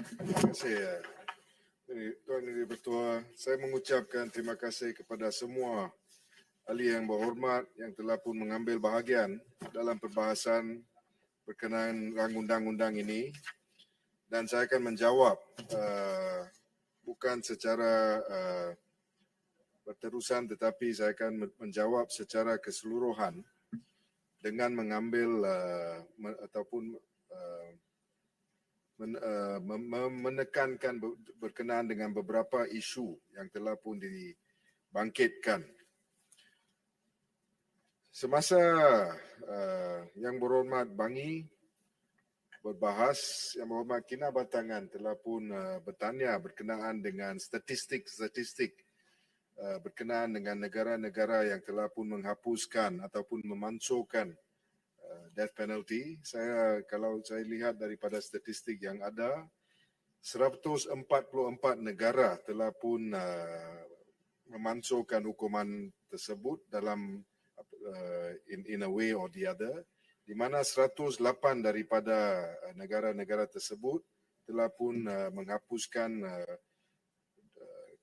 Terima kasih Tuan Yang Bertua. Saya mengucapkan terima kasih kepada semua ahli yang berhormat yang telah pun mengambil bahagian dalam perbahasan berkenaan rang undang-undang ini, dan saya akan menjawab bukan secara berterusan, tetapi saya akan menjawab secara keseluruhan dengan mengambil ataupun menekankan berkenaan dengan beberapa isu yang telah pun dibangkitkan. Semasa Yang Berhormat Bangi berbahas, Yang Berhormat Kinabatangan telah pun bertanya berkenaan dengan statistik-statistik berkenaan dengan negara-negara yang telah pun menghapuskan ataupun memansuhkan death penalty. Kalau saya lihat daripada statistik yang ada, 144 negara telah pun memansuhkan hukuman tersebut dalam in a way or the other, di mana 108 daripada negara-negara tersebut telah pun menghapuskan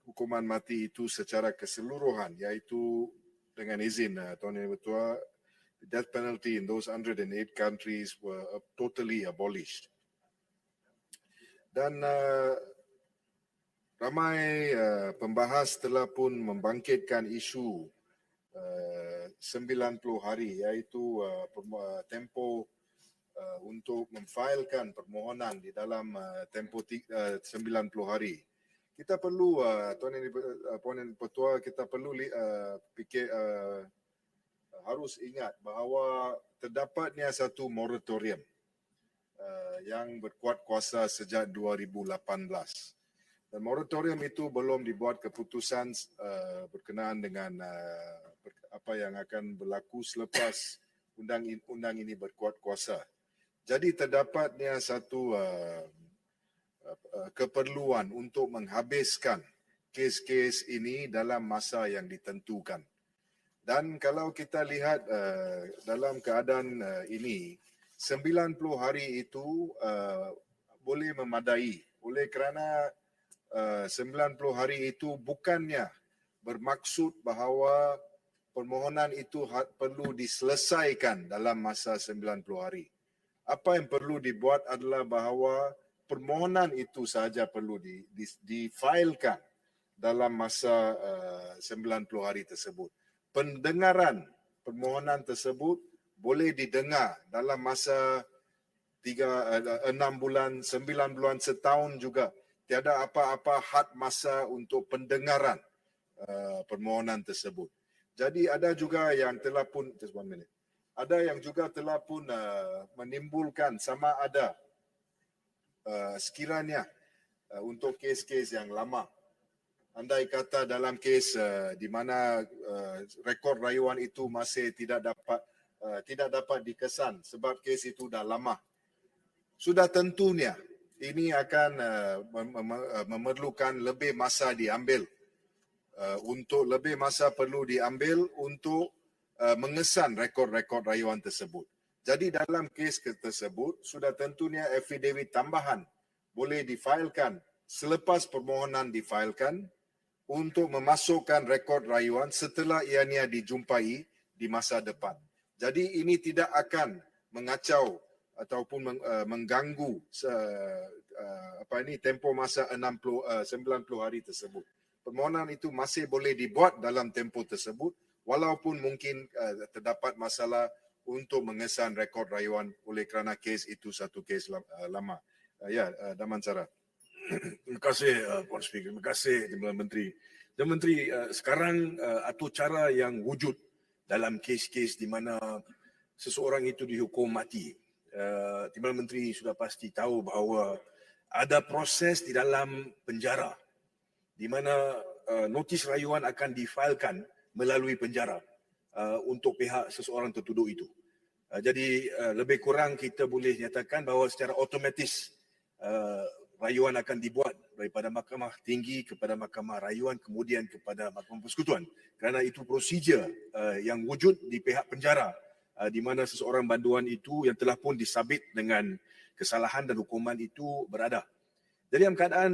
hukuman mati itu secara keseluruhan, iaitu dengan izin Tuan Yang Bertua, the death penalty in those 108 countries were totally abolished. Dan ramai pembahas telah pun membangkitkan isu 90 hari, iaitu tempoh untuk memfailkan permohonan di dalam tempoh 90 hari. Kita perlu, Tuan Yang Bertua, kita perlu fikir, harus ingat bahawa terdapatnya satu moratorium yang berkuat kuasa sejak 2018. Dan moratorium itu belum dibuat keputusan berkenaan dengan apa yang akan berlaku selepas undang ini berkuat kuasa. Jadi terdapatnya satu keperluan untuk menghabiskan kes-kes ini dalam masa yang ditentukan. Dan kalau kita lihat dalam keadaan ini, 90 hari itu boleh memadai, oleh kerana 90 hari itu bukannya bermaksud bahawa permohonan itu perlu diselesaikan dalam masa 90 hari. Apa yang perlu dibuat adalah bahawa permohonan itu sahaja perlu difailkan dalam masa 90 hari tersebut. Pendengaran permohonan tersebut boleh didengar dalam masa 6 bulan, 9 bulan, setahun juga. Tiada apa-apa had masa untuk pendengaran permohonan tersebut. Jadi ada juga yang telah pun, just 1 minute, ada yang juga telah pun menimbulkan sama ada sekiranya untuk kes-kes yang lama. Andai kata dalam kes di mana rekod rayuan itu masih tidak dapat dikesan sebab kes itu dah lama, sudah tentunya ini akan memerlukan lebih masa diambil. Untuk lebih masa perlu diambil untuk mengesan rekod-rekod rayuan tersebut. Jadi dalam kes tersebut sudah tentunya affidavit tambahan boleh difailkan selepas permohonan difailkan untuk memasukkan rekod rayuan setelah ianya dijumpai di masa depan. Jadi ini tidak akan mengacau ataupun mengganggu tempoh masa 90 hari tersebut. Permohonan itu masih boleh dibuat dalam tempoh tersebut walaupun mungkin terdapat masalah untuk mengesan rekod rayuan oleh kerana kes itu satu kes lama. Damansara. Terima kasih Puan Speaker. Terima kasih Timbalan Menteri. Dan Menteri, sekarang atur cara yang wujud dalam kes-kes di mana seseorang itu dihukum mati. Timbalan Menteri sudah pasti tahu bahawa ada proses di dalam penjara di mana notis rayuan akan difailkan melalui penjara untuk pihak seseorang tertuduh itu. Jadi lebih kurang kita boleh nyatakan bahawa secara otomatis rayuan akan dibuat daripada Mahkamah Tinggi kepada Mahkamah Rayuan kemudian kepada Mahkamah Persekutuan, kerana itu prosedur yang wujud di pihak penjara di mana seseorang banduan itu yang telah pun disabit dengan kesalahan dan hukuman itu berada. Jadi dalam keadaan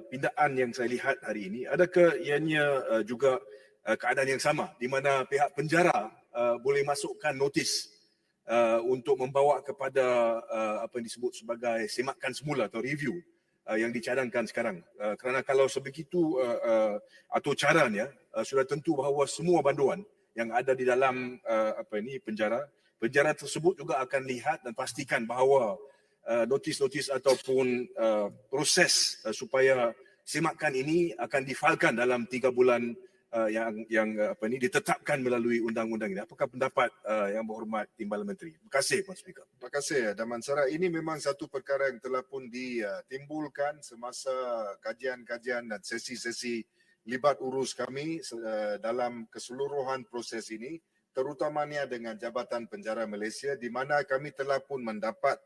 pindaan yang saya lihat hari ini, adakah ianya juga keadaan yang sama di mana pihak penjara boleh masukkan notis untuk membawa kepada apa yang disebut sebagai semakan semula atau review yang dicadangkan sekarang. Kerana kalau sebegitu atau caranya, sudah tentu bahawa semua banduan yang ada di dalam penjara tersebut juga akan lihat dan pastikan bahawa notis-notis ataupun proses supaya semakan ini akan difailkan dalam 3 bulan yang ditetapkan melalui undang-undang ini. Apakah pendapat yang berhormat Timbalan Menteri? Terima kasih, Puan Speaker. Terima kasih, Damansara. Ini memang satu perkara yang telah pun ditimbulkan semasa kajian-kajian dan sesi-sesi libat urus kami dalam keseluruhan proses ini, terutamanya dengan Jabatan Penjara Malaysia, di mana kami telah pun mendapat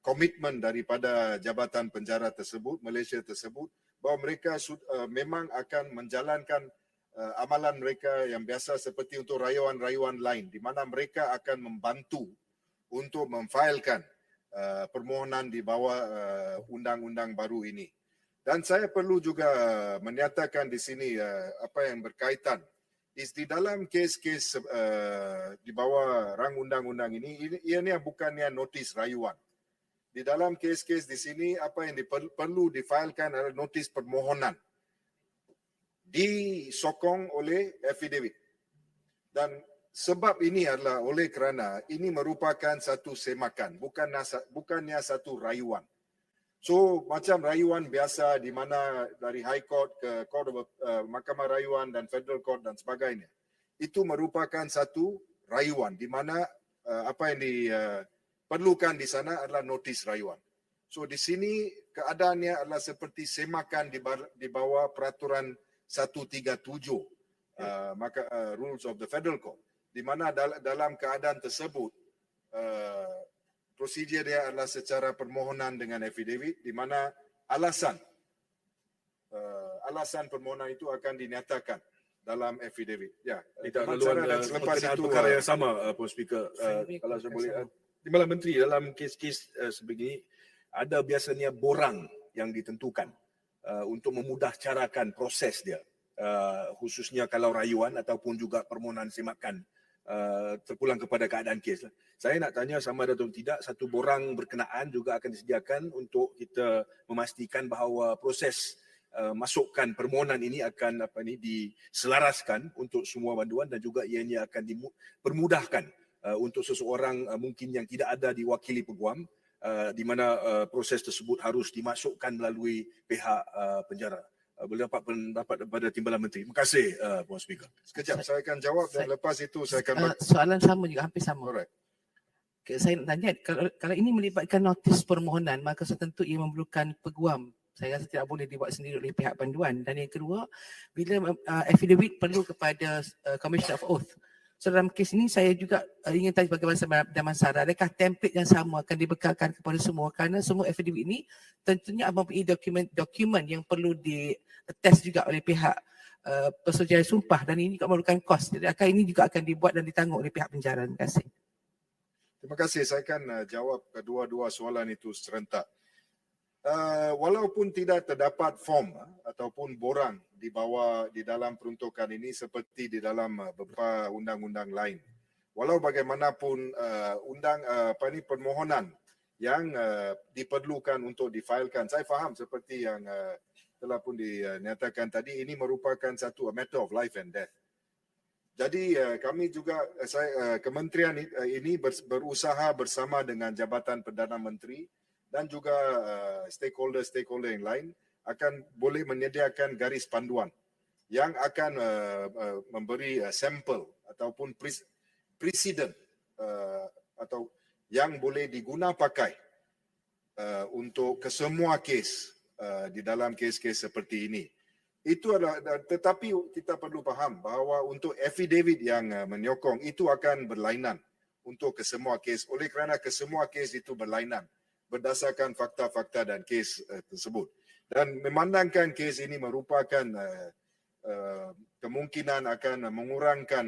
komitmen daripada Jabatan Penjara tersebut, Malaysia tersebut, bahawa mereka memang akan menjalankan amalan mereka yang biasa seperti untuk rayuan-rayuan lain, di mana mereka akan membantu untuk memfailkan permohonan di bawah undang-undang baru ini. Dan saya perlu juga menyatakan di sini apa yang berkaitan di dalam kes-kes di bawah rang undang-undang ini, ianya bukannya notis rayuan. Di dalam kes-kes di sini, apa yang perlu difailkan adalah notis permohonan disokong oleh affidavit. Dan sebab ini adalah oleh kerana ini merupakan satu semakan, bukannya satu rayuan. So macam rayuan biasa di mana dari High Court ke Mahkamah Rayuan dan Federal Court dan sebagainya. Itu merupakan satu rayuan di mana apa yang diperlukan di sana adalah notis rayuan. So di sini keadaannya adalah seperti semakan di bawah peraturan 137 Rules of the Federal Court, di mana dalam keadaan tersebut prosedur dia adalah secara permohonan dengan affidavit, di mana alasan permohonan itu akan dinyatakan dalam affidavit. Ya, tidak laluan perkara yang sama, Puan Speaker. Kalau saya boleh, Timbalan Menteri, dalam kes-kes sebegini ada biasanya borang yang ditentukan untuk memudah carakan proses dia, khususnya kalau rayuan ataupun juga permohonan semakan terpulang kepada keadaan kes. Saya nak tanya sama ada atau tidak, satu borang berkenaan juga akan disediakan untuk kita memastikan bahawa proses masukkan permohonan ini akan diselaraskan untuk semua banduan dan juga ianya akan dipermudahkan untuk seseorang mungkin yang tidak ada diwakili peguam, di mana proses tersebut harus dimasukkan melalui pihak penjara. Boleh dapat pendapat daripada Timbalan Menteri. Terima kasih, Puan Speaker. Sekejap, saya akan jawab dan lepas itu saya akan... soalan sama juga, hampir sama. Alright. Okay, saya nak tanya, kalau ini melibatkan notis permohonan, maka tentu ia memerlukan peguam. Saya rasa tidak boleh dibuat sendiri oleh pihak panduan. Dan yang kedua, bila affidavit perlu kepada Commissioner of Oath. So dalam kes ini saya juga ingin tanya bagaimana Damansara, adakah template yang sama akan dibekalkan kepada semua, kerana semua affidavit ini tentunya mempunyai dokumen yang perlu di-attest juga oleh pihak persetujuan sumpah, dan ini juga memerlukan kos. Jadi akan ini juga akan dibuat dan ditanggung oleh pihak penjara. Terima kasih. Terima kasih. Saya akan jawab kedua-dua soalan itu serentak. Walaupun tidak terdapat form ataupun borang di dalam peruntukan ini seperti di dalam beberapa undang-undang lain. Walau bagaimanapun permohonan yang diperlukan untuk difailkan, saya faham seperti yang telah pun dinyatakan tadi, ini merupakan satu matter of life and death. Jadi kami juga, kementerian ini berusaha bersama dengan Jabatan Perdana Menteri dan juga stakeholder yang lain akan boleh menyediakan garis panduan yang akan memberi sampel ataupun presiden atau yang boleh diguna pakai untuk kesemua kes di dalam kes-kes seperti ini. Itu adalah, tetapi kita perlu faham bahawa untuk affidavit yang menyokong itu akan berlainan untuk kesemua kes, oleh kerana kesemua kes itu berlainan berdasarkan fakta-fakta dan kes tersebut. Dan memandangkan kes ini merupakan kemungkinan akan mengurangkan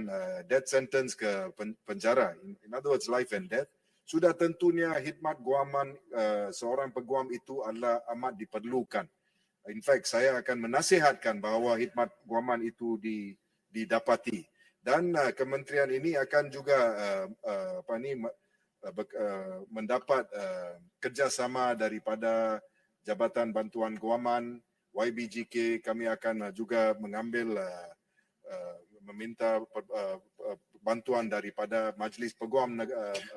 death sentence ke penjara, in other words life and death. sudah tentunya khidmat guaman seorang peguam itu adalah amat diperlukan. In fact, saya akan menasihatkan bahawa khidmat guaman itu didapati. Dan kementerian ini akan juga mendapat kerjasama daripada Jabatan Bantuan Guaman, YBGK. Kami akan juga mengambil meminta bantuan daripada Majlis Peguam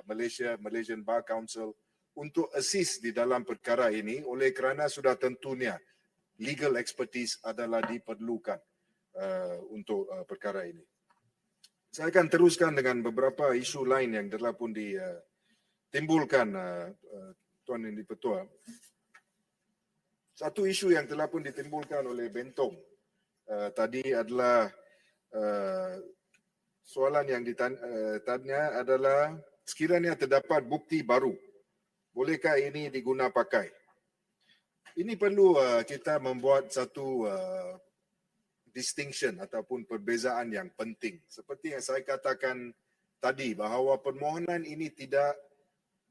Malaysia, Malaysian Bar Council untuk assist di dalam perkara ini oleh kerana sudah tentunya legal expertise adalah diperlukan untuk perkara ini. Saya akan teruskan dengan beberapa isu lain yang telah pun ditimbulkan Tuan Yang di-Pertua. Satu isu yang telah pun ditimbulkan oleh Bentong tadi adalah soalan yang ditanya adalah sekiranya terdapat bukti baru, bolehkah ini diguna pakai? Ini perlu kita membuat satu distinction ataupun perbezaan yang penting. Seperti yang saya katakan tadi bahawa permohonan ini tidak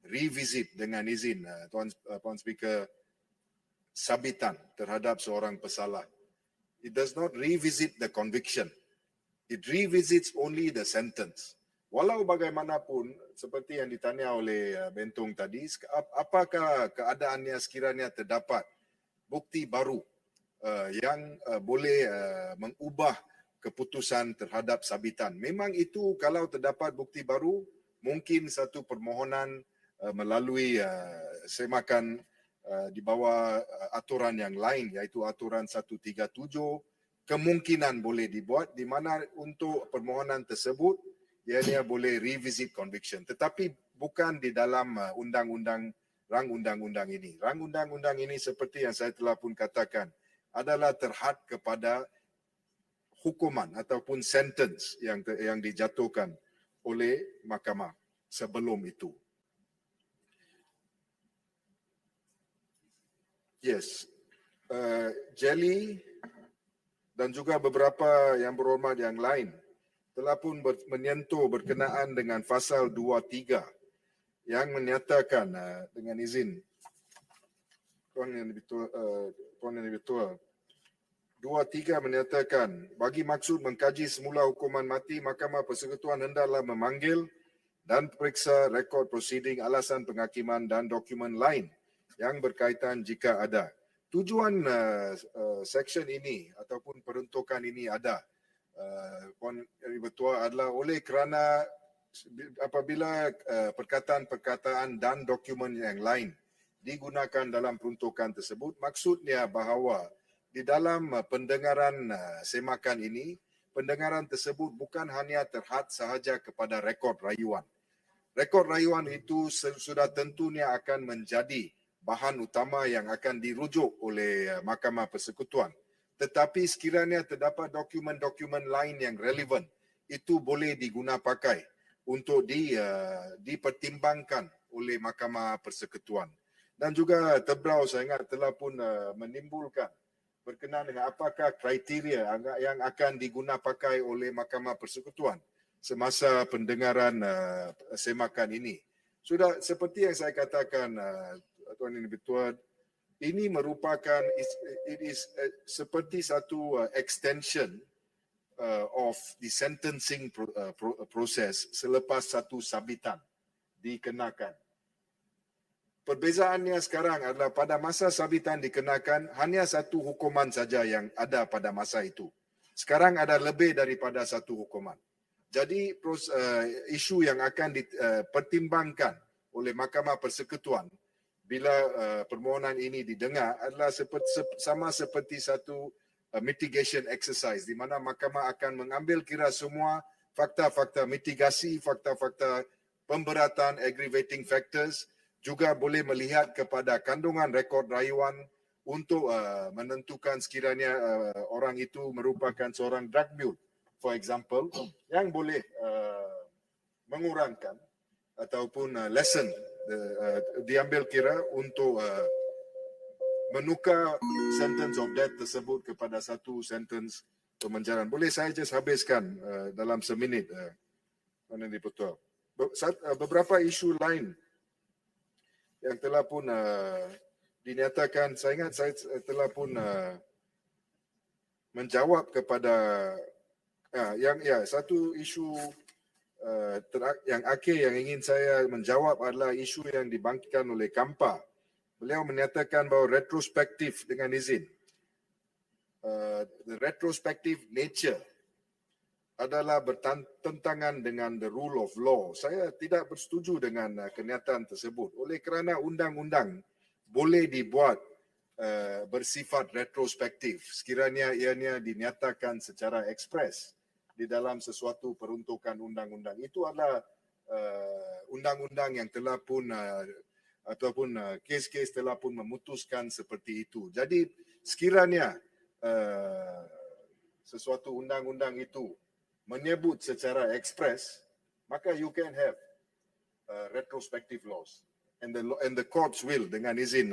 revisit dengan izin Tuan Speaker sabitan terhadap seorang pesalah. It does not revisit the conviction. It revisits only the sentence. Walau bagaimanapun, seperti yang ditanya oleh Bentong tadi, apakah keadaannya sekiranya terdapat bukti baru yang boleh mengubah keputusan terhadap sabitan. Memang itu kalau terdapat bukti baru, mungkin satu permohonan melalui semakan di bawah aturan yang lain, iaitu aturan 137, kemungkinan boleh dibuat di mana untuk permohonan tersebut ianya boleh revisit conviction, tetapi bukan di dalam rang undang-undang ini. Rang undang-undang ini seperti yang saya telah pun katakan adalah terhad kepada hukuman ataupun sentence yang dijatuhkan oleh mahkamah sebelum itu. Yes, Jelly dan juga beberapa yang berhormat yang lain telah pun menyentuh berkenaan dengan pasal 23 yang menyatakan dengan izin Tuan Yang Di-Pertua, 23 menyatakan bagi maksud mengkaji semula hukuman mati, Mahkamah Persekutuan hendaklah memanggil dan periksa rekod prosiding, alasan penghakiman dan dokumen lain yang berkaitan jika ada. Tujuan section ini ataupun peruntukan ini ada, Puan Yang Di-Pertua, adalah oleh kerana apabila perkataan-perkataan dan dokumen yang lain digunakan dalam peruntukan tersebut, maksudnya bahawa di dalam pendengaran semakan ini, pendengaran tersebut bukan hanya terhad sahaja kepada rekod rayuan. Rekod rayuan itu sudah tentunya akan menjadi bahan utama yang akan dirujuk oleh Mahkamah Persekutuan. Tetapi sekiranya terdapat dokumen-dokumen lain yang relevan, itu boleh diguna pakai untuk dipertimbangkan oleh Mahkamah Persekutuan. Dan juga Tebrau saya ingat telah pun menimbulkan berkenaan dengan apakah kriteria yang akan diguna pakai oleh Mahkamah Persekutuan semasa pendengaran semakan ini. Sudah seperti yang saya katakan Tuan Yang Di-Pertua, ini merupakan seperti satu extension of the sentencing process selepas satu sabitan dikenakan. Perbezaannya sekarang adalah pada masa sabitan dikenakan hanya satu hukuman saja yang ada pada masa itu. Sekarang ada lebih daripada satu hukuman. Jadi isu yang akan dipertimbangkan oleh Mahkamah Persekutuan bila permohonan ini didengar adalah sama seperti satu mitigation exercise di mana mahkamah akan mengambil kira semua fakta-fakta mitigasi, fakta-fakta pemberatan, aggravating factors, juga boleh melihat kepada kandungan rekod rayuan untuk menentukan sekiranya orang itu merupakan seorang drug mule, for example, yang boleh mengurangkan ataupun lessen diambil kira untuk menukar sentence of death tersebut kepada satu sentence pemenjaraan. Boleh saya just habiskan dalam seminit, Tuan Yang Di-Pertua. Beberapa isu lain yang telah pun dinyatakan, saya ingat saya telah pun menjawab kepada satu isu yang akhir yang ingin saya menjawab adalah isu yang dibangkitkan oleh Kampa. Beliau menyatakan bahawa retrospektif dengan izin. The retrospective nature adalah bertentangan dengan the rule of law. Saya tidak bersetuju dengan kenyataan tersebut. Oleh kerana undang-undang boleh dibuat bersifat retrospektif sekiranya ianya dinyatakan secara ekspres di dalam sesuatu peruntukan undang-undang. Itu adalah undang-undang yang telah pun ataupun kes-kes telah pun memutuskan seperti itu. Jadi sekiranya sesuatu undang-undang itu menyebut secara ekspres, maka you can have retrospective laws. And the courts will, dengan izin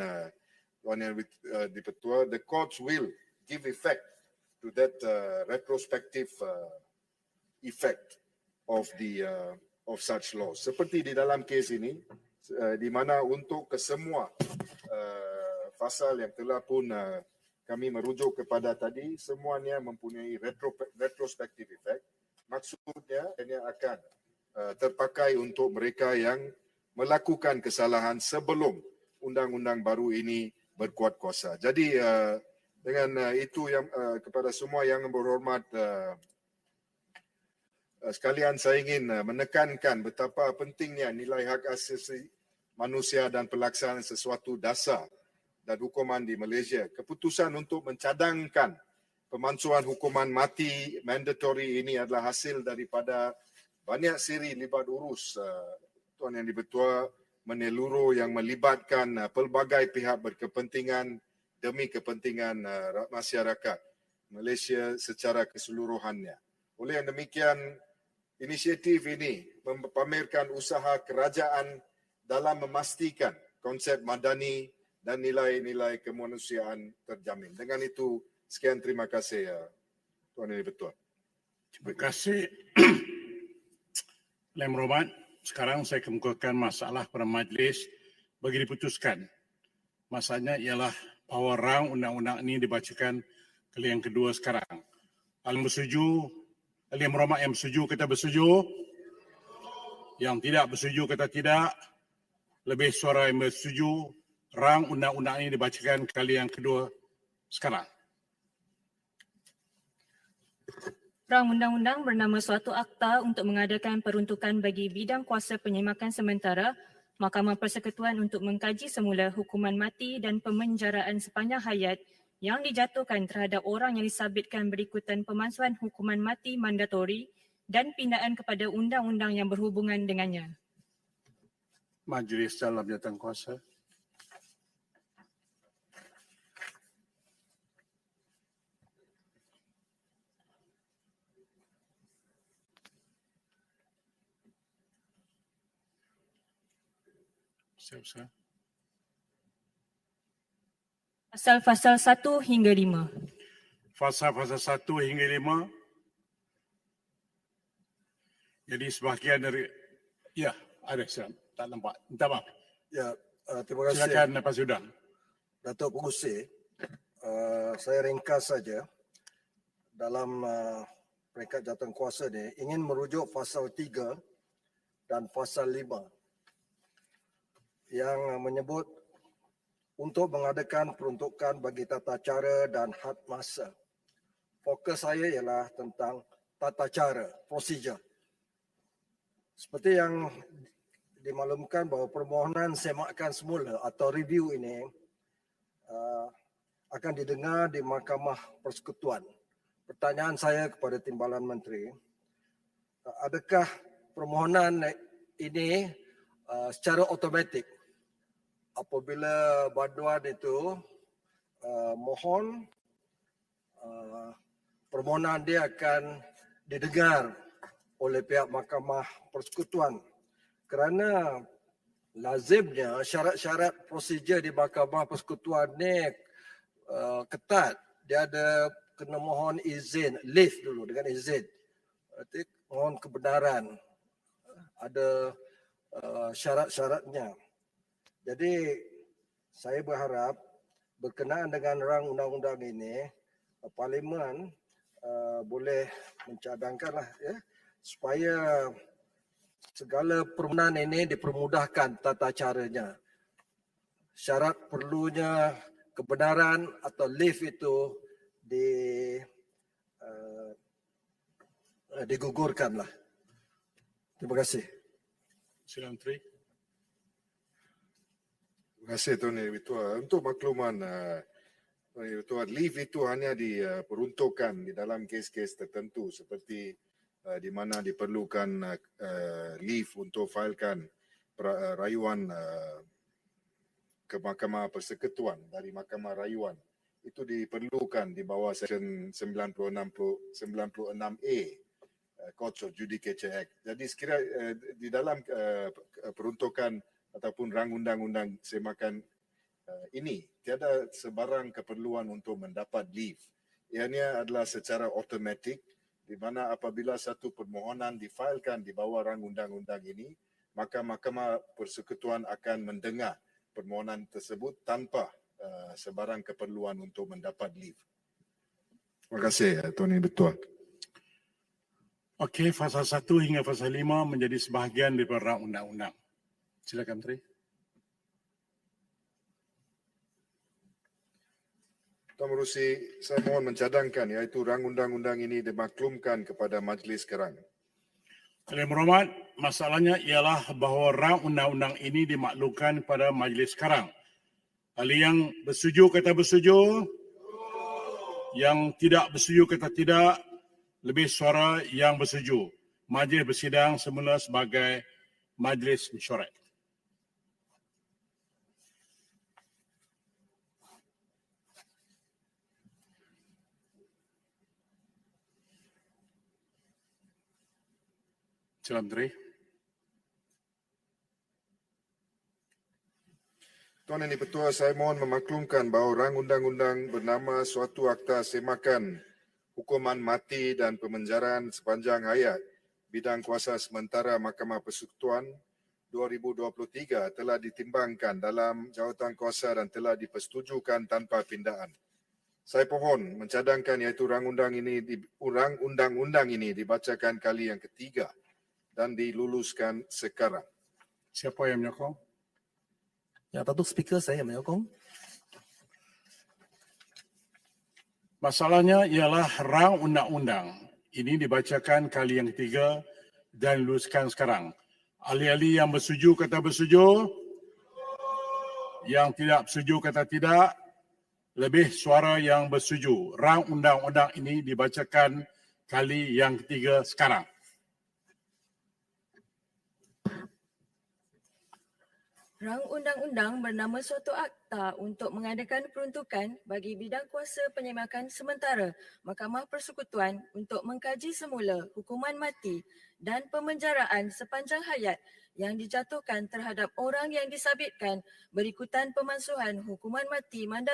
Tuan Yang Dipertua, the courts will give effect to that retrospective effect of such laws. Seperti di dalam kes ini, di mana untuk kesemua pasal yang telah pun kami merujuk kepada tadi, semuanya mempunyai retrospective effect. Maksudnya, ia akan terpakai untuk mereka yang melakukan kesalahan sebelum undang-undang baru ini berkuat kuasa. Jadi dengan itu yang kepada semua yang berhormat, sekalian saya ingin menekankan betapa pentingnya nilai hak asasi manusia dan pelaksanaan sesuatu dasar dan hukuman di Malaysia. Keputusan untuk mencadangkan pemansuhan hukuman mati mandatory ini adalah hasil daripada banyak siri libat urus Tuan Yang Dipertua menyeluruh yang melibatkan pelbagai pihak berkepentingan demi kepentingan masyarakat Malaysia secara keseluruhannya. Oleh yang demikian, inisiatif ini mempamerkan usaha kerajaan dalam memastikan konsep madani dan nilai-nilai kemanusiaan terjamin. Dengan itu, sekian terima kasih Tuan Yang Dipertua. Terima kasih. Yang berhormat, sekarang saya kemukakan masalah pada majlis bagi diputuskan. Masalahnya ialah power round undang-undang ini dibacakan kali yang kedua sekarang. Yang bersetuju, yang berhormat yang bersetuju kata bersetuju. Yang tidak bersetuju kata tidak. Lebih suara yang bersetuju, rang undang-undang ini dibacakan kali yang kedua sekarang. Rang undang-undang bernama suatu akta untuk mengadakan peruntukan bagi bidang kuasa penyemakan sementara Mahkamah Persekutuan untuk mengkaji semula hukuman mati dan pemenjaraan sepanjang hayat yang dijatuhkan terhadap orang yang disabitkan berikutan pemansuhan hukuman mati mandatori dan pindaan kepada undang-undang yang berhubungan dengannya. Majlis dalam jawatankuasa. Pasal-pasal 1 hingga 5. Pasal-pasal 1 hingga 5. Jadi sebahagian dari, ya ada silam, tak nampak. Minta maaf. Ya, terima kasih. Silakan Pak Sudang. Datuk Pengurusi, saya ringkas saja dalam peringkat jawatankuasa ini ingin merujuk pasal 3 dan pasal 5 yang menyebut untuk mengadakan peruntukan bagi tata cara dan had masa. Fokus saya ialah tentang tata cara, prosedur. Seperti yang dimaklumkan bahawa permohonan semakan semula atau review ini akan didengar di Mahkamah Persekutuan. Pertanyaan saya kepada Timbalan Menteri, adakah permohonan ini secara automatik apabila banduan itu mohon, permohonan dia akan didengar oleh pihak Mahkamah Persekutuan, kerana lazimnya syarat-syarat prosedur di Mahkamah Persekutuan ni ketat. Dia ada kena mohon izin, leave dulu dengan izin. Berarti mohon kebenaran. Ada syarat-syaratnya. Jadi saya berharap berkenaan dengan rang undang-undang ini, Parlimen boleh mencadangkanlah ya supaya segala permohonan ini dipermudahkan tata caranya. Syarat perlunya kebenaran atau leave itu digugurkanlah. Terima kasih. Sila Menteri. Terima kasih Tony Ketua. Untuk makluman Tony Ketua, leave itu hanya diperuntukkan di dalam kes-kes tertentu seperti di mana diperlukan leave untuk filekan rayuan ke Mahkamah Persekutuan dari Mahkamah Rayuan. Itu diperlukan di bawah Seksyen 96A Courts of Judicature Act. Jadi sekira di dalam peruntukan ataupun rang undang-undang semakan ini tiada sebarang keperluan untuk mendapat leave. Ianya adalah secara automatik di mana apabila satu permohonan difailkan di bawah rang undang-undang ini, maka Mahkamah Persekutuan akan mendengar permohonan tersebut tanpa sebarang keperluan untuk mendapat leave. Terima kasih Tony Ketua. Okey, fasa 1 hingga fasa 5 menjadi sebahagian daripada rang undang-undang. Silakan Menteri. Tuan Menerusi, saya mohon mencadangkan iaitu rang undang-undang ini dimaklumkan kepada majlis sekarang. Yang berhormat, masalahnya ialah bahawa rang undang-undang ini dimaklumkan pada majlis sekarang. Ahli yang bersetuju kata bersetuju, yang tidak bersetuju kata tidak, lebih suara yang bersetuju. Majlis bersidang semula sebagai majlis mesyuarat. Sila Menteri. Tuan Yang Dipertua, saya mohon memaklumkan bahawa rang undang-undang bernama suatu akta semakan hukuman mati dan pemenjaraan sepanjang hayat bidang kuasa sementara Mahkamah Persekutuan 2023 telah ditimbangkan dalam jawatan kuasa dan telah dipersetujukan tanpa pindaan. Saya pohon mencadangkan iaitu rang undang-undang ini dibacakan kali yang ketiga dan diluluskan sekarang. Siapa yang menyokong? Yang Datuk Speaker, saya menyokong. Masalahnya ialah rang undang-undang ini dibacakan kali yang ketiga dan diluluskan sekarang. Ahli-ahli yang bersetuju kata bersetuju, yang tidak bersetuju kata tidak, lebih suara yang bersetuju. Rang undang-undang ini dibacakan kali yang ketiga sekarang. Rang undang-undang bernama suatu akta untuk mengadakan peruntukan bagi bidang kuasa penyemakan sementara Mahkamah Persekutuan untuk mengkaji semula hukuman mati dan pemenjaraan sepanjang hayat yang dijatuhkan terhadap orang yang disabitkan berikutan pemansuhan hukuman mati mandatori